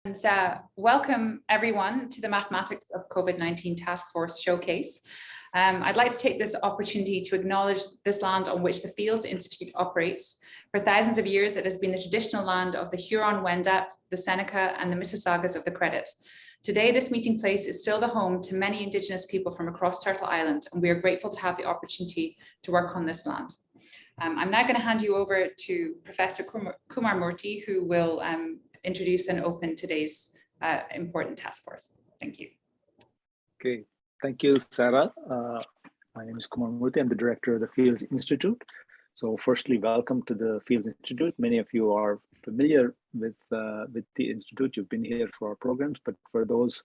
And welcome everyone to the Mathematics of COVID-19 Task Force Showcase. I'd like to take this opportunity to acknowledge this land on which the Fields Institute operates. For thousands of years, it has been the traditional land of the Huron-Wendat, the Seneca, and the Mississaugas of the Credit. Today, this meeting place is still the home to many Indigenous people from across Turtle Island, and we are grateful to have the opportunity to work on this land. I'm now going to hand you over to Professor Kumar Murty, who will introduce and open today's important task force. Thank you. Okay, thank you, Sarah. My name is Kumar Murty. I'm the director of the Fields Institute. So firstly, welcome to the Fields Institute. Many of you are familiar with the Institute. You've been here for our programs, but for those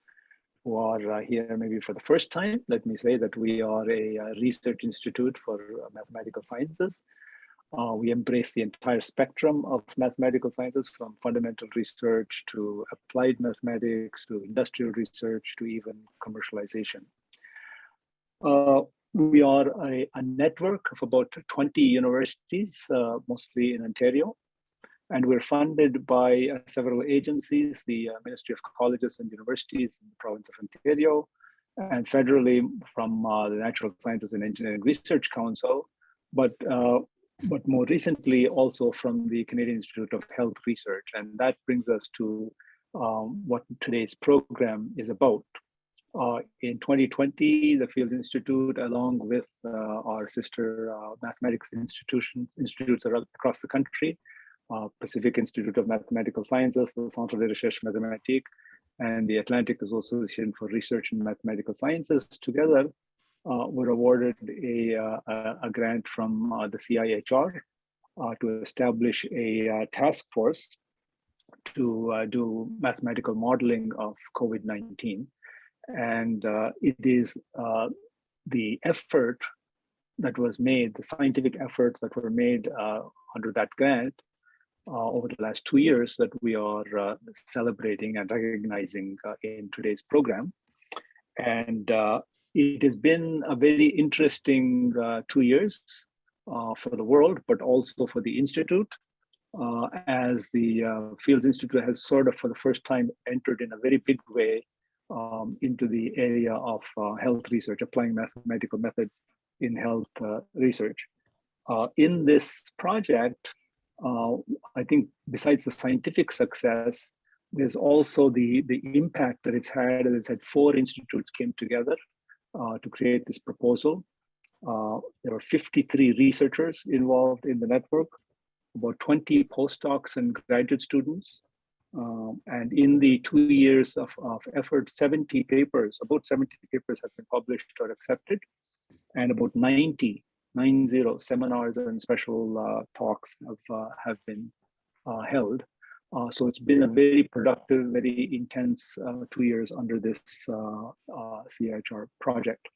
who are here maybe for the first time, let me say that we are a research institute for mathematical sciences. We embrace the entire spectrum of mathematical sciences, from fundamental research to applied mathematics to industrial research to even commercialization. We are a network of about 20 universities, mostly in Ontario, and we're funded by several agencies, the Ministry of Colleges and Universities in the province of Ontario, and federally from the Natural Sciences and Engineering Research Council, but more recently also from the Canadian Institute of Health Research. And that brings us to what today's program is about. In 2020, the Fields Institute, along with our sister mathematics institutes across the country, Pacific Institute of Mathematical Sciences, the Centre de Recherche Mathématique, and the Atlantic Association for Research in Mathematical Sciences, together were awarded a grant from the CIHR to establish a task force to do mathematical modeling of COVID-19. And it is the effort that was made, the scientific efforts that were made under that grant over the last 2 years that we are celebrating and recognizing in today's program. And it has been a very interesting 2 years for the world, but also for the Institute, as the Fields Institute has sort of for the first time entered in a very big way into the area of health research, applying mathematical methods in health research. In this project, I think besides the scientific success, there's also the impact that it's had. It's had 4 institutes came together to create this proposal. There are 53 researchers involved in the network, about 20 postdocs and graduate students. And in the 2 years of effort, about 70 papers have been published or accepted, and about 90 seminars and special talks have been held. So it's been a very productive, very intense 2 years under this CIHR project.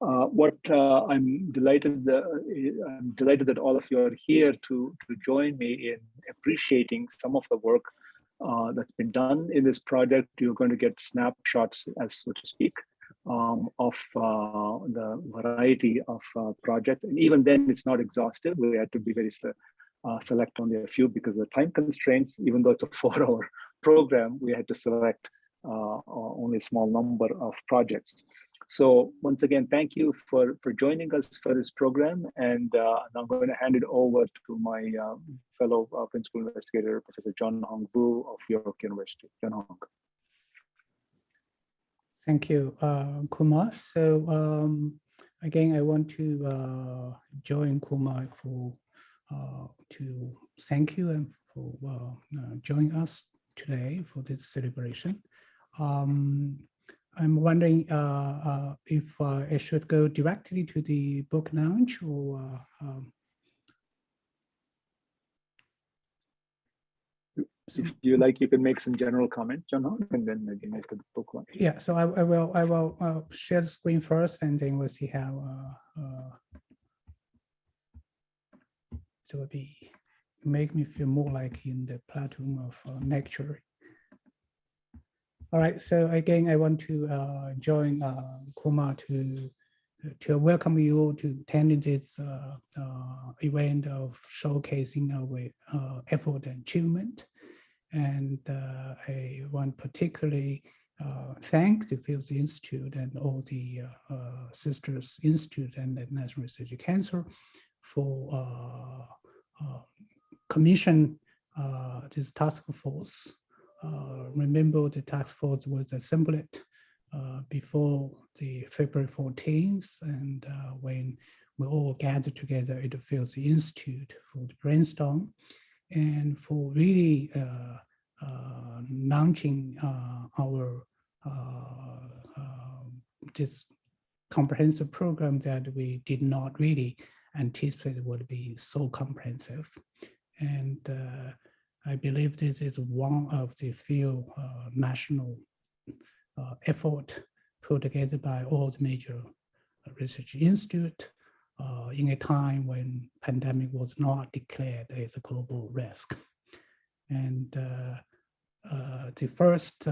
I'm delighted that all of you are here to join me in appreciating some of the work that's been done in this project. You're going to get snapshots, as so to speak, of the variety of projects. And even then, it's not exhaustive. We had to be very select only a few because of the time constraints. Even though it's a 4-hour program, we had to select only a small number of projects. So once again, thank you for joining us for this program. And I'm going to hand it over to my fellow principal investigator, Professor Jianhong of York University. Jianhong. Thank you, Kumar. So again, I want to join Kumar to thank you and for joining us today for this celebration. I'm wondering if I should go directly to the book launch, or if you like, you can make some general comments, John, and then maybe make the book launch. Yeah, so I will share the screen first, and then we'll see how it will make me feel more like in the platoon of lecture. All right, so again, I want to join Kumar to welcome you to attend this event of showcasing our effort and achievement. And I want particularly thank the Fields Institute and all the sisters institute and the National Research Council for commission this task force. Remember, the task force was assembled before the February 14th, and when we all gathered together at the Fields Institute for the brainstorm and for really launching our this comprehensive program that we did not really anticipate would be so comprehensive. And I believe this is one of the few national effort put together by all the major research institutes in a time when pandemic was not declared as a global risk. And the first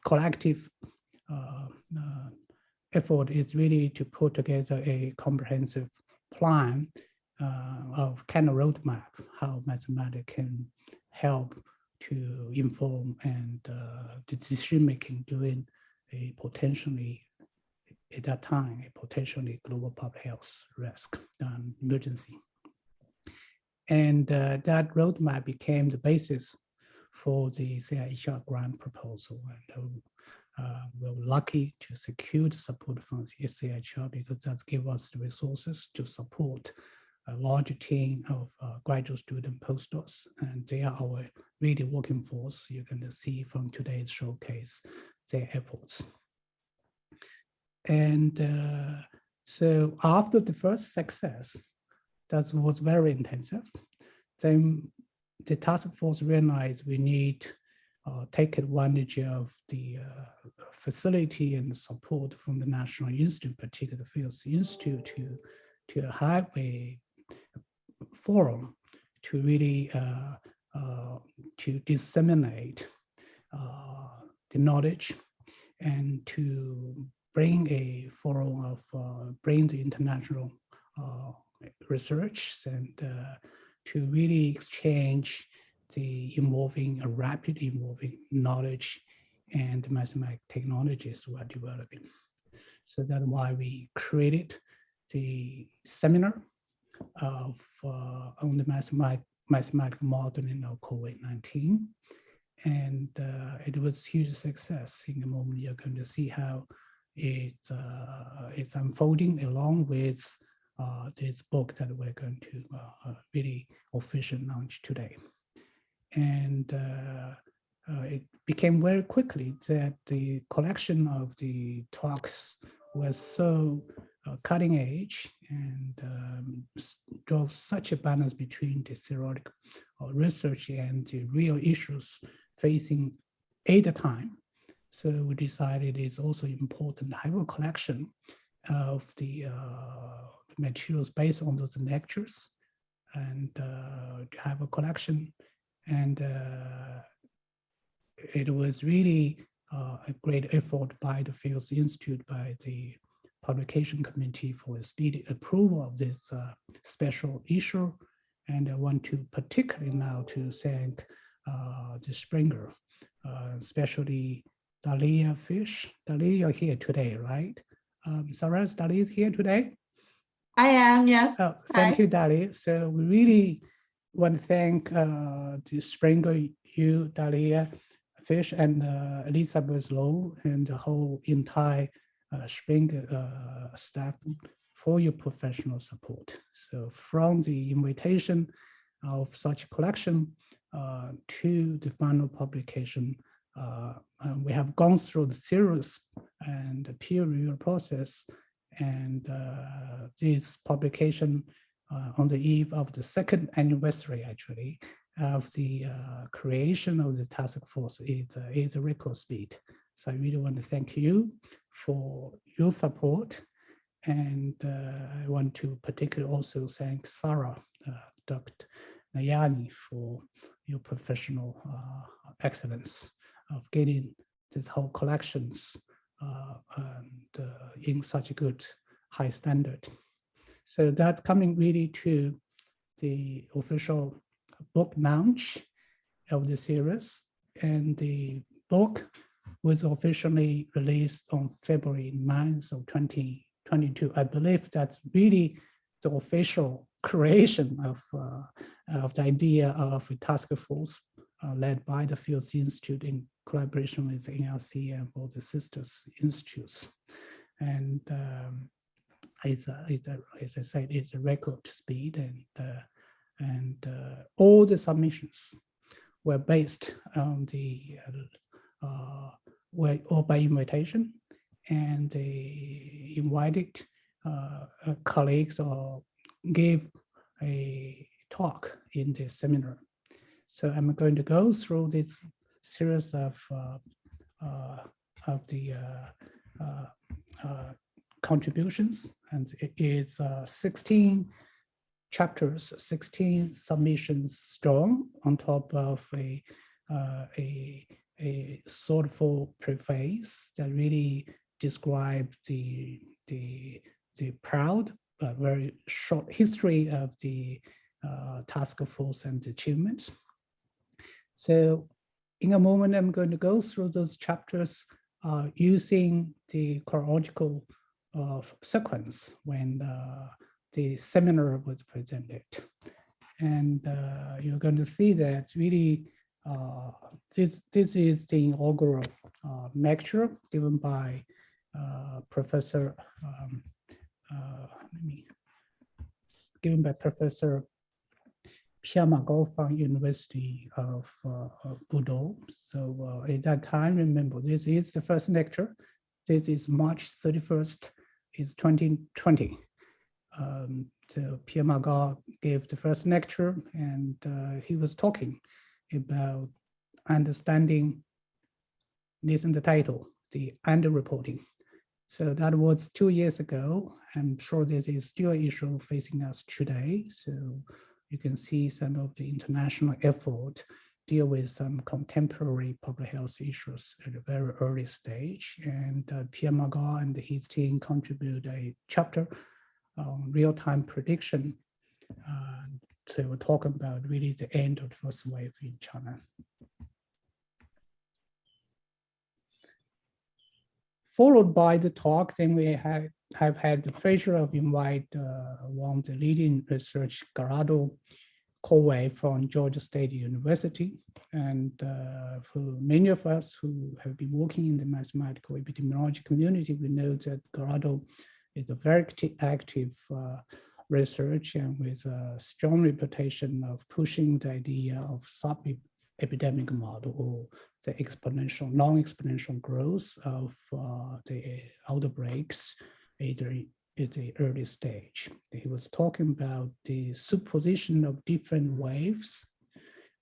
collective effort is really to put together a comprehensive plan of kind of roadmap, how mathematics can help to inform and the decision-making during a potentially, at that time, a potentially global public health risk emergency. And that roadmap became the basis for the CIHR grant proposal. And we were lucky to secure the support from the SEIRL because that gave us the resources to support a larger team of graduate student postdocs, and they are our really working force. You're going to see from today's showcase their efforts. And so after the first success, that was very intensive, then the task force realized we need take advantage of the facility and support from the National Institute, particularly the Fields Institute, to have a forum to really to disseminate the knowledge and to bring a forum of bring the international research and to really exchange the rapidly evolving knowledge and mathematical technologies we are developing. So that's why we created the seminar on the mathematical modeling of COVID-19. And it was huge success. In a moment, you're going to see how it's unfolding along with this book that we're going to really officially launch today. And it became very quickly that the collection of the talks was so cutting edge and drove such a balance between the theoretical research and the real issues facing at the time. So we decided it's also important to have a collection of the materials based on those lectures and to have a collection. And it was really a great effort by the Fields Institute, by the publication committee for a speedy approval of this special issue. And I want to particularly now to thank the Springer, especially Dalia Fish. Dalia, you're here today, right? Saras, Dalia is here today? I am, yes. Oh, thank you, Dalia. So we really want to thank the Springer, you, Dalia Fish, and Elizabeth Lowe, and the whole entire Springer staff for your professional support. So from the invitation of such a collection to the final publication, we have gone through the serious and peer review process, and this publication on the eve of the second anniversary, actually, of the creation of the task force is a record speed. So I really want to thank you for your support. And I want to particularly also thank Sarah, Dr. Nayani, for your professional excellence of getting this whole collections and in such a good high standard. So that's coming really to the official book launch. of the series, and the book was officially released on February 9th of 2022. I believe that's really the official creation of the idea of a task force led by the Fields Institute in collaboration with NRC and all the sisters institutes. And as I said, it's a record speed, and all the submissions were based on the were all by invitation, and they invited colleagues or gave a talk in the seminar. So I'm going to go through this series of the contributions, and it is 16 chapters, 16 submissions strong, on top of a thoughtful preface that really describe the proud but very short history of the task force and achievements. So in a moment, I'm going to go through those chapters using the chronological sequence when the seminar was presented. And you're going to see that really this is the inaugural lecture given by Professor Pierre Margot from University of Bordeaux. So at that time, remember, this is the first lecture. This is March 31st, is 2020. So Pierre Margot gave the first lecture, and he was talking about understanding, listen to the title, the underreporting. So that was 2 years ago. I'm sure this is still an issue facing us today. So you can see some of the international effort deal with some contemporary public health issues at a very early stage. And Pierre Margot and his team contribute a chapter on real-time prediction. So we're talking about really the end of the first wave in China. Followed by the talk, then we have had the pleasure of invite one of the leading research, Gerardo Coway from Georgia State University. And for many of us who have been working in the mathematical epidemiology community, we know that Gerardo is a very active research and with a strong reputation of pushing the idea of sub-epidemic model, or the exponential, non-exponential growth of the outbreaks at the early stage. He was talking about the superposition of different waves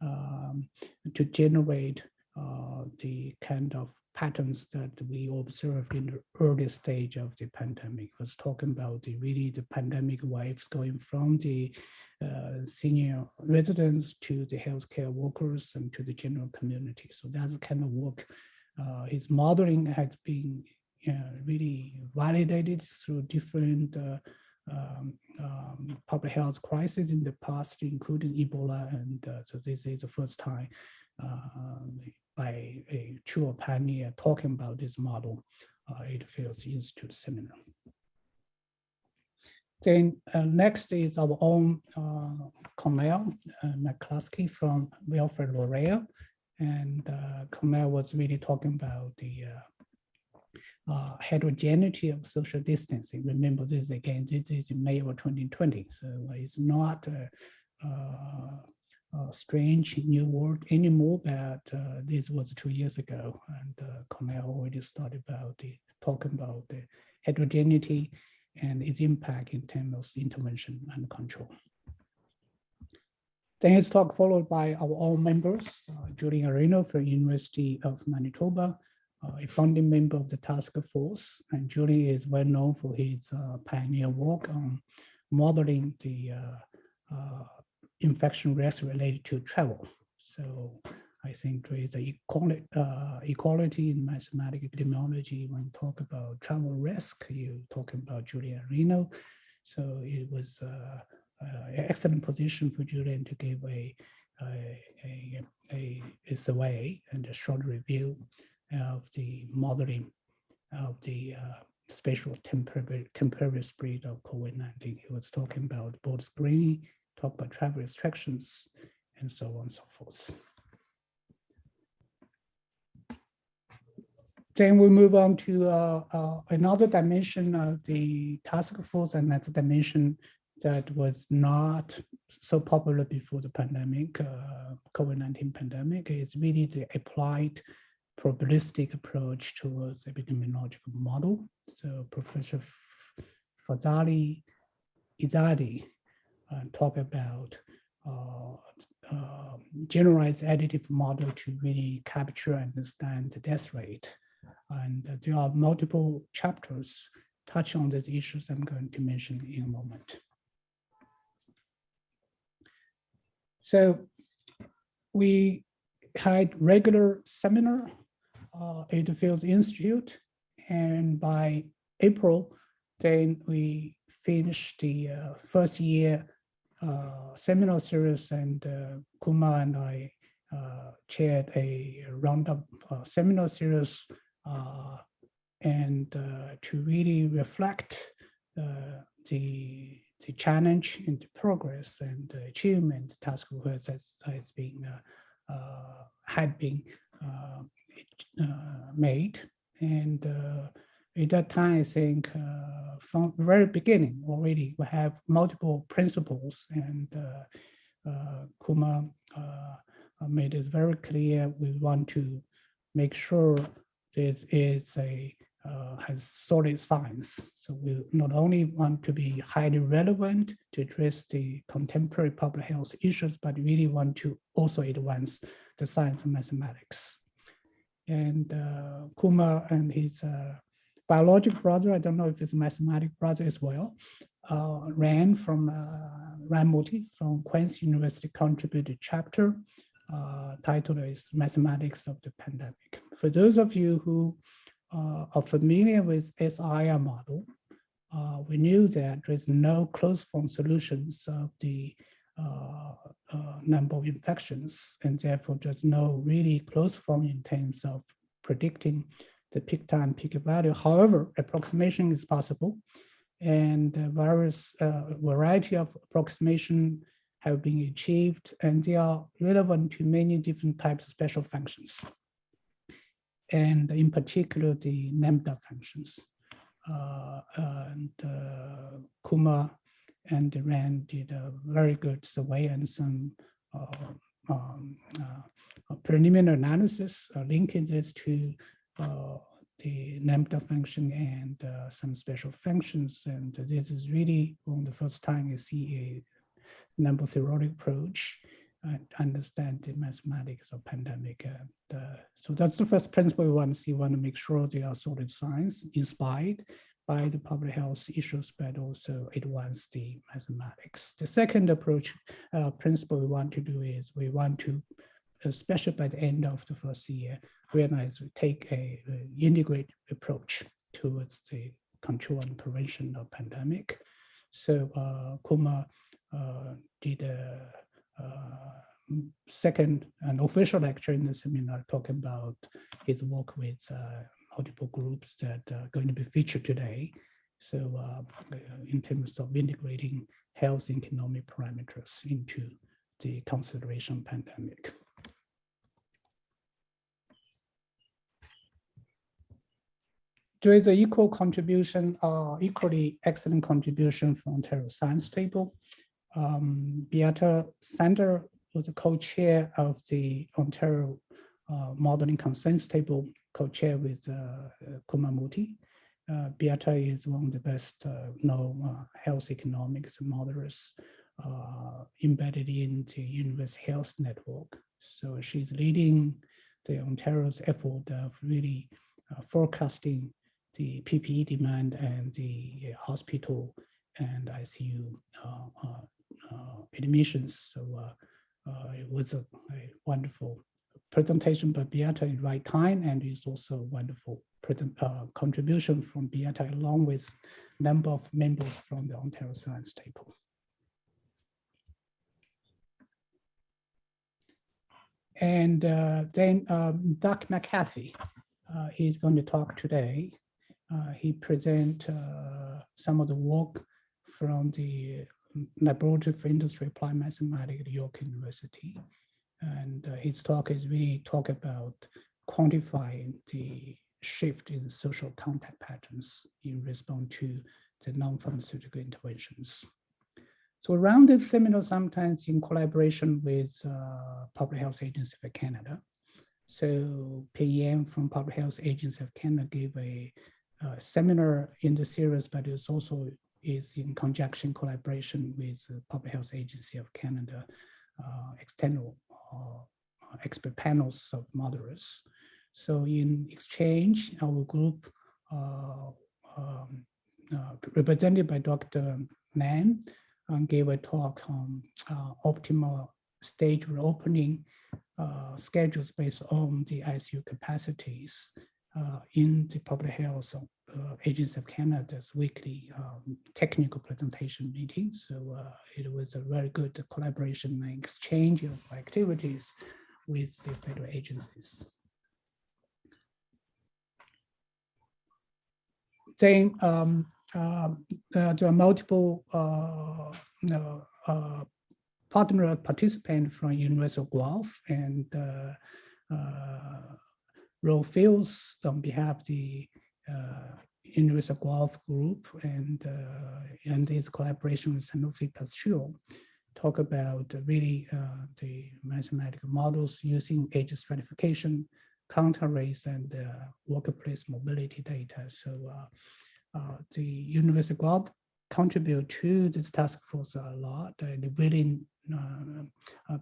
to generate the kind of patterns that we observed in the early stage of the pandemic. He was talking about the pandemic waves going from the senior residents to the healthcare workers and to the general community. So that's the kind of work. His modeling has been really validated through different public health crises in the past, including Ebola. And so this is the first time by a true pioneer talking about this model at the Fields Institute seminar. Then next is our own Kumar McCluskey from Wilfrid Laurier. And Kumar was really talking about the heterogeneity of social distancing. Remember this again, this is in May of 2020. So it's not a strange new word anymore, but this was 2 years ago. And Kumar already started about talking about the heterogeneity and its impact in terms of intervention and control. Then his talk followed by our own members, Julie Areno from University of Manitoba, a founding member of the task force. And Julie is well known for his pioneer work on modeling the infection risk related to travel. So I think there is a equality in mathematical epidemiology. When you talk about travel risk, you're talking about Julia Reno. So it was an excellent position for Julian to give a a survey and a short review of the modeling of the spatial temporary spread of COVID-19. He was talking about border screening, talk about travel restrictions, and so on and so forth. Then we move on to another dimension of the task force, and that's a dimension that was not so popular before the pandemic, COVID-19 pandemic. Is really the applied probabilistic approach towards epidemiological model. So Professor Fazali Izadi talk about generalized additive model to really capture and understand the death rate. And there are multiple chapters touch on these issues I'm going to mention in a moment. So we had regular seminar at the Fields Institute, and by April, then we finished the first year seminar series, and Kumar and I chaired a roundup seminar series and to really reflect the challenge and the progress and the achievement task force has been had been made. And at that time, I think from the very beginning already, we have multiple principles, and Kumar made it very clear we want to make sure this is has solid science. So we not only want to be highly relevant to address the contemporary public health issues, but really want to also advance the science and mathematics. And Kumar and his biological brother, I don't know if it's a mathematics brother as well, Ran Murty from Queen's University contributed chapter titled is Mathematics of the Pandemic. For those of you who are familiar with SEIRL model, we knew that there's no closed form solutions of the number of infections, and therefore there's no really closed form in terms of predicting the peak time, peak value. However, approximation is possible, and various variety of approximation have been achieved, and they are relevant to many different types of special functions, and in particular the lambda functions. Kumar and Ran did a very good survey and some preliminary analysis linking this to the lambda function and some special functions. And this is really one of the first time you see a number theoretic approach and understand the mathematics of pandemic. And so that's the first principle we want to see. We want to make sure they are solid science inspired by the public health issues, but also advance the mathematics. The second approach principle we want to do is we want to, especially by the end of the first year, realize we take a integrated approach towards the control and prevention of pandemic. So Kumar did a second and official lecture in the seminar talking about his work with multiple groups that are going to be featured today. So in terms of integrating health and economic parameters into the consideration pandemic. There is an equal contribution, equally excellent contribution from Ontario Science Table. Beata Sander was the co-chair of the Ontario Modeling Consensus Table, co-chair with Kumar Murty. Beata is one of the best known health economics modelers embedded in the University Health Network. So she's leading the Ontario's effort of really forecasting the PPE demand and the hospital and ICU admissions. So it was a wonderful presentation by Beata in right time, and it's also a wonderful contribution from Beata along with a number of members from the Ontario Science Table. And then Dr. McAfee, he's going to talk today. He present some of the work from the Laboratory for Industry Applied Mathematics at York University. And his talk is really talk about quantifying the shift in social contact patterns in response to the non-pharmaceutical interventions. So we run this seminar sometimes in collaboration with Public Health Agency of Canada. So PM from Public Health Agency of Canada gave a seminar in the series, but it's also is in conjunction collaboration with the Public Health Agency of Canada, external expert panels of moderates. So in exchange, our group represented by Dr. Nan gave a talk on optimal stage reopening schedules based on the ICU capacities in the Public Health Agency of Canada's weekly technical presentation meeting. So it was a very good collaboration and exchange of activities with the federal agencies. Then there are multiple partner participants from University of Guelph and role fields on behalf of the University of Guelph group and its collaboration with Sanofi Pasteur talk about really the mathematical models using age stratification, contact rates, and workplace mobility data. So the University of Guelph contribute to this task force a lot, and willing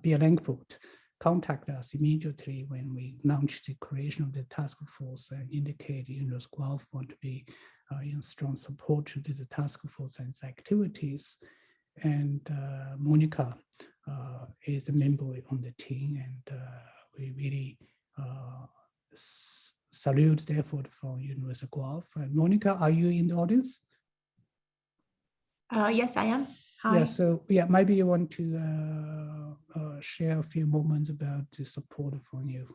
be Frankfurt contact us immediately when we launched the creation of the task force and indicate University of Guelph want to be in strong support to the task force and its activities. And Monica is a member on the team, and we really salute the effort from University of Guelph. And Monica, are you in the audience? Yes, I am. Hi. Yeah, so yeah, maybe you want to share a few moments about the support from your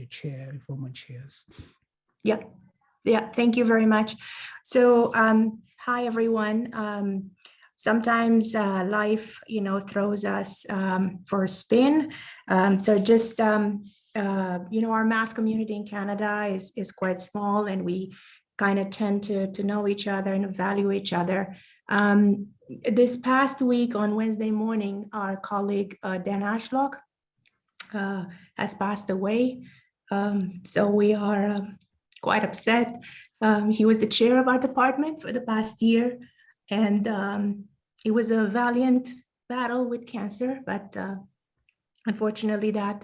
chair, former chairs. Yeah, thank you very much. So hi, everyone. Sometimes life, throws us for a spin. So just, our math community in Canada is quite small, and we kind of tend to know each other and value each other. This past week on Wednesday morning, our colleague Dan Ashlock has passed away. So we are quite upset. He was the chair of our department for the past year, and it was a valiant battle with cancer, but unfortunately that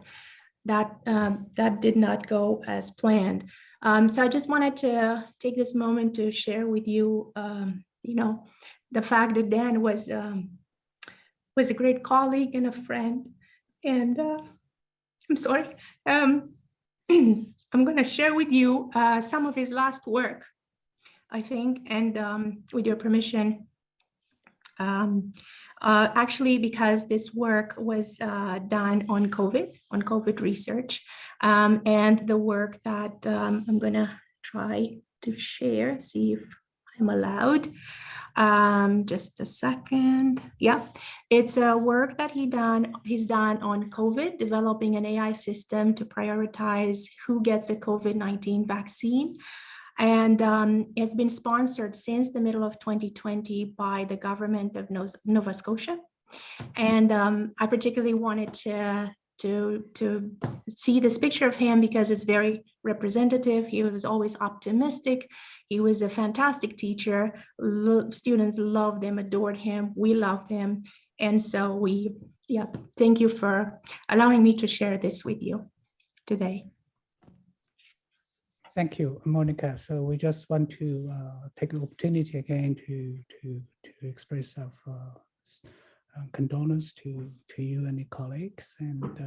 did not go as planned. So I just wanted to take this moment to share with you, the fact that Dan was a great colleague and a friend. And I'm sorry, I'm going to share with you some of his last work, I think, and with your permission. Actually, because this work was done on COVID research, and the work that I'm going to try to share, see if I'm allowed. Just a second. Yeah, it's a work that he's done on COVID, developing an AI system to prioritize who gets the COVID-19 vaccine. And it's been sponsored since the middle of 2020 by the government of Nova Scotia. And I particularly wanted to see this picture of him because it's very representative. He was always optimistic. He was a fantastic teacher. Students loved him, adored him. We loved him. And so thank you for allowing me to share this with you today. Thank you, Monica. So we just want to take the opportunity again to express our condolence to you and your colleagues. And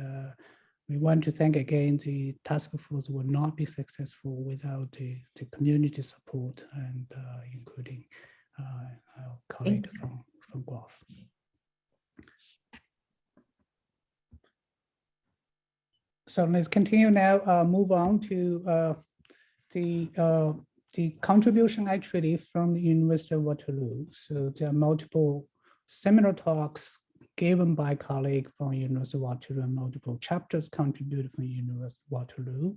we want to thank again the task force would not be successful without the community support and including our colleague from Guelph. So let's continue now, move on to the contribution actually from the University of Waterloo. So there are multiple seminar talks given by colleagues from University of Waterloo and multiple chapters contributed from University of Waterloo.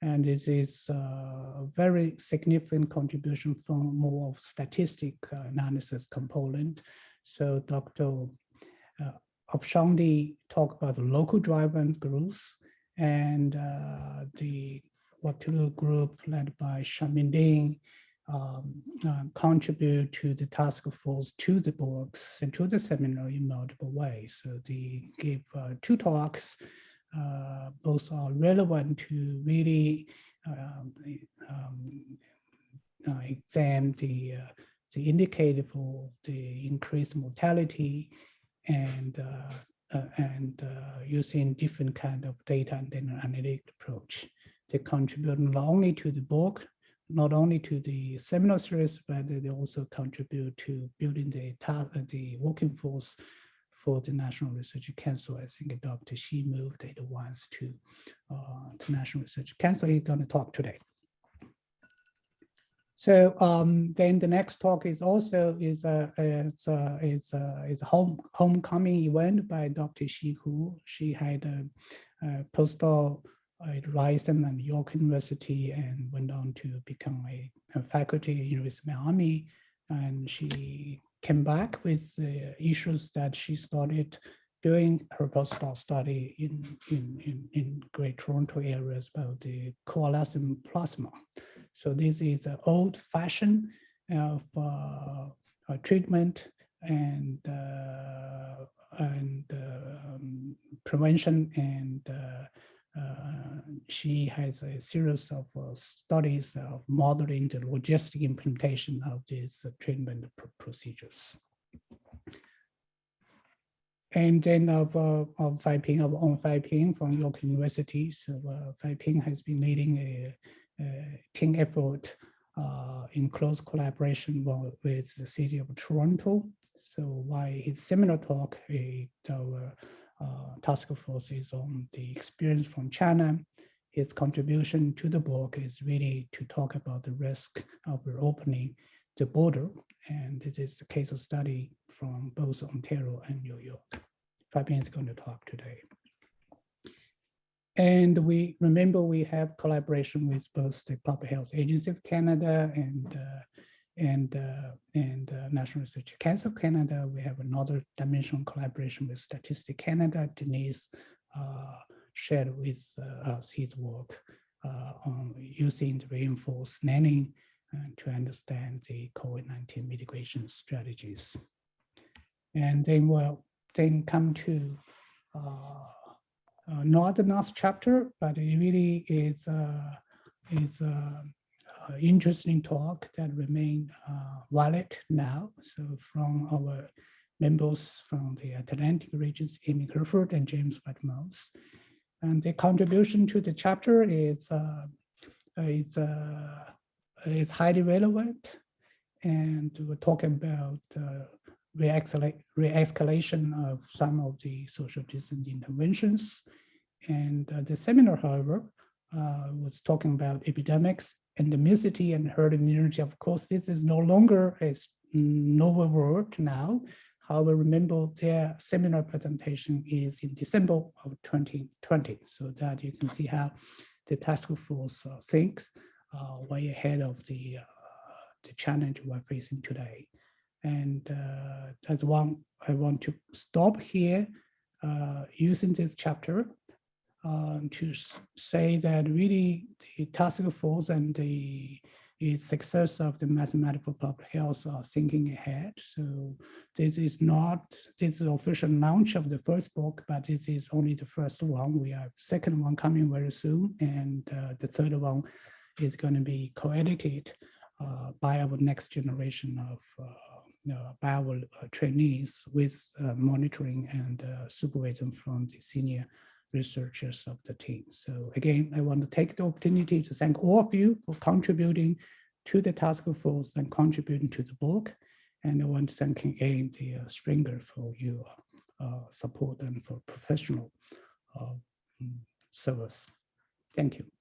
And this is a very significant contribution from more of statistic analysis component. So Dr. Opshandi talked about the local driver and growth, and the Waterloo group led by Shaminding contribute to the task force, to the books, and to the seminar in multiple ways. So they gave 2 talks. Both are relevant to really examine the indicator for the increased mortality and using different kind of data and then analytic approach. They contribute not only to the book, not only to the seminar series, but they also contribute to building the working force for the National Research Council. I think Dr. Xi moved it once to National Research Council. He's going to talk today. So then the next talk is also a homecoming event by Dr. Xi Hu. She had a postdoc at Ryerson and York University and went on to become a faculty at University of Miami. And she came back with issues that she started doing her postdoc study in Great Toronto areas about the coalescent plasma. So this is an old-fashioned of treatment and prevention, and she has a series of studies of modeling the logistic implementation of these treatment procedures. And then of Fai Ping from York University. So Fai Ping has been leading a team effort in close collaboration with the city of Toronto. So while his seminar talk, our task force is on the experience from China, his contribution to the book is really to talk about the risk of reopening the border. And this is a case of study from both Ontario and New York. Fabian is going to talk today. And we remember we have collaboration with both the Public Health Agency of Canada and National Research Council of Canada. We have another dimensional collaboration with Statistics Canada. Denise shared with us his work on using the reinforced learning to understand the COVID-19 mitigation strategies. And then we'll then come to not the last chapter, but it really is interesting talk that remain valid now. So from our members from the Atlantic regions, Amy Herford and James Whitmouse. And the contribution to the chapter is highly relevant. And we're talking about re-escalation of some of the social distance interventions. And the seminar, however, was talking about epidemics, endemicity, and herd immunity. Of course, this is no longer a novel word now. However, remember their seminar presentation is in December of 2020, so that you can see how the task force thinks way ahead of the challenge we're facing today. And that's one I want to stop here using this chapter to say that really the task force and the success of the mathematical public health are thinking ahead. So this is the official launch of the first book, but this is only the first one. We have second one coming very soon, and the third one is going to be co-edited by our next generation of by our trainees with monitoring and supervision from the senior researchers of the team. So again, I want to take the opportunity to thank all of you for contributing to the task force and contributing to the book. And I want to thank again the Springer for your support and for professional servers. Thank you.